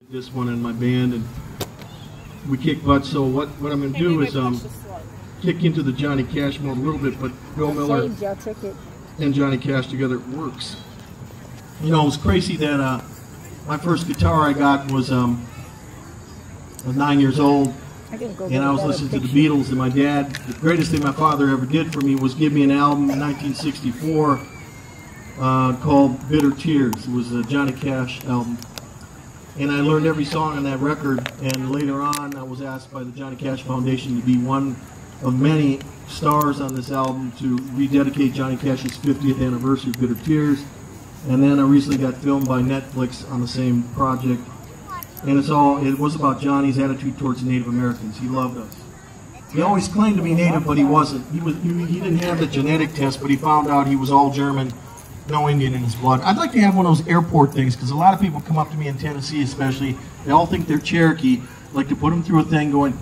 This one in my band, and we kick butt. So what I'm going to do is kick into the Johnny Cash mode a little bit, but Bill Miller and Johnny Cash together works. You know, it was crazy that my first guitar I got was I was 9 years old, and I was listening to the Beatles, and my dad, the greatest thing my father ever did for me was give me an album in 1964 called Bitter Tears. It was a Johnny Cash album. And I learned every song on that record, and later on I was asked by the Johnny Cash Foundation to be one of many stars on this album to rededicate Johnny Cash's 50th anniversary of Bitter Tears. And then I recently got filmed by Netflix on the same project. And it was about Johnny's attitude towards Native Americans. He loved us. He always claimed to be Native, but he wasn't. He didn't have the genetic test, but he found out he was all German. No Indian in his blood. I'd like to have one of those airport things, because a lot of people come up to me in Tennessee especially, they all think they're Cherokee, like to put them through a thing going,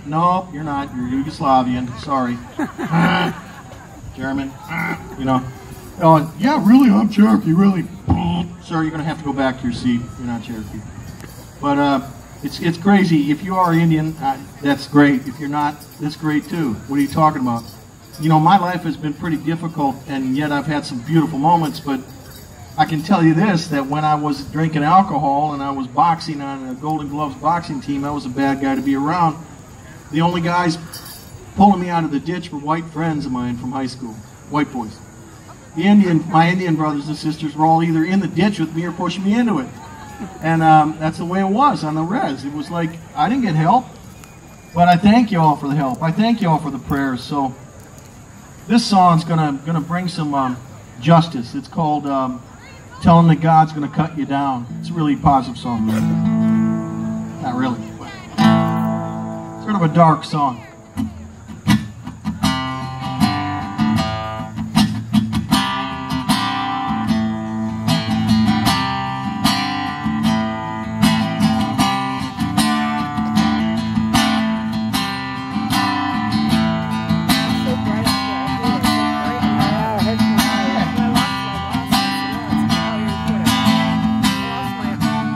no, you're not, you're Yugoslavian, sorry. German, you know. Yeah, really, I'm Cherokee, really. Sir, you're going to have to go back to your seat, you're not Cherokee. But it's crazy. If you are Indian, that's great. If you're not, that's great too. What are you talking about? You know, my life has been pretty difficult, and yet I've had some beautiful moments, but I can tell you this, that when I was drinking alcohol and I was boxing on a Golden Gloves boxing team, I was a bad guy to be around. The only guys pulling me out of the ditch were white friends of mine from high school, white boys. My Indian brothers and sisters were all either in the ditch with me or pushing me into it. And that's the way it was on the res. It was like, I didn't get help, but I thank you all for the help. I thank you all for the prayers. So this song's gonna bring some justice. It's called "Tell Him That God's Gonna Cut You Down." It's a really positive song. Not really, but sort of a dark song.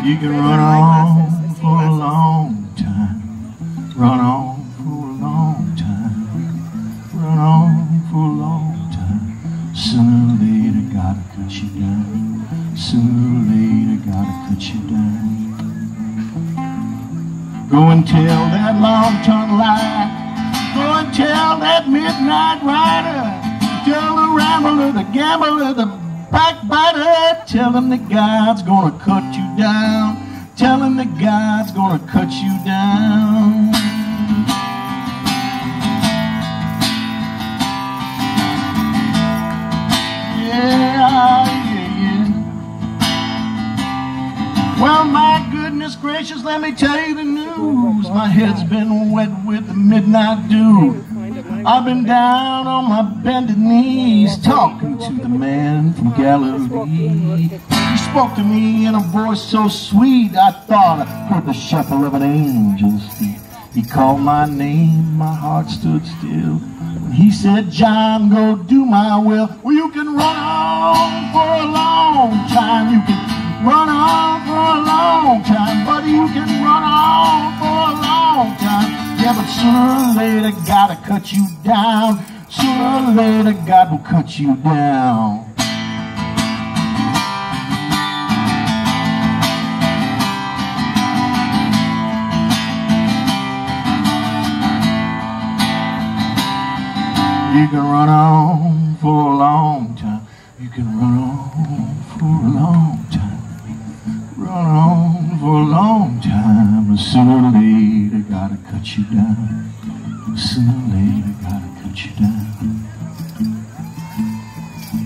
You can run on for a long time, run on for a long time, run on for a long time. Sooner or later, gotta cut you down. Sooner or later, gotta cut you down. Go and tell that long-tongued lie. Go and tell that midnight rider. Tell the rambler, the gambler, the backbiter, tell him that God's gonna cut you down. Tell him that God's gonna cut you down. Yeah, yeah, yeah. Well, my goodness gracious, let me tell you the news. My head's been wet with the midnight dew. I've been down on my bended knees talking to the man from Galilee. He spoke to me in a voice so sweet I thought I heard the shuffle of an angel's feet. He called my name, my heart stood still. When he said, John, go do my will. Well, you can run on for a long time. You can run on for a long time. Buddy, you can run on for a long time. Yeah, but sooner or later, gotta cut you down. Sooner or later, God will cut you down. You can run on for a long time. You can run on for a long time. Run on for a long time. But sooner or later, gotta cut you down. Sooner or later, gotta cut you down.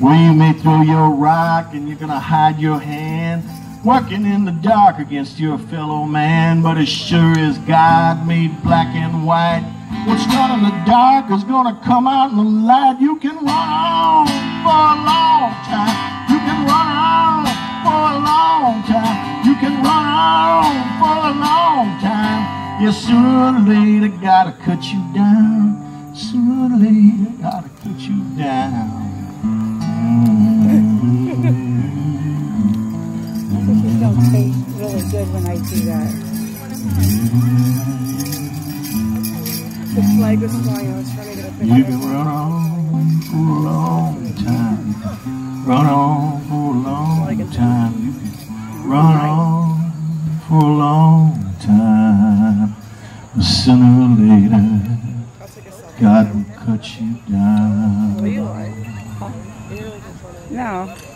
Well, you may throw your rock and you're gonna hide your hand, working in the dark against your fellow man. But as sure as God made black and white, what's done in the dark is gonna come out in the light. You can run on for a long time. You can run on for a long time. You can run on for a long time. Yeah, sooner or later, gotta cut you down. Sooner or later, gotta cut you down. Don't take really good when I do that. The flag was flying. I was trying to get a picture. You can run on for a long time. Run on for a long time. You can run on for a long time. But sooner or later, God will cut you down. No.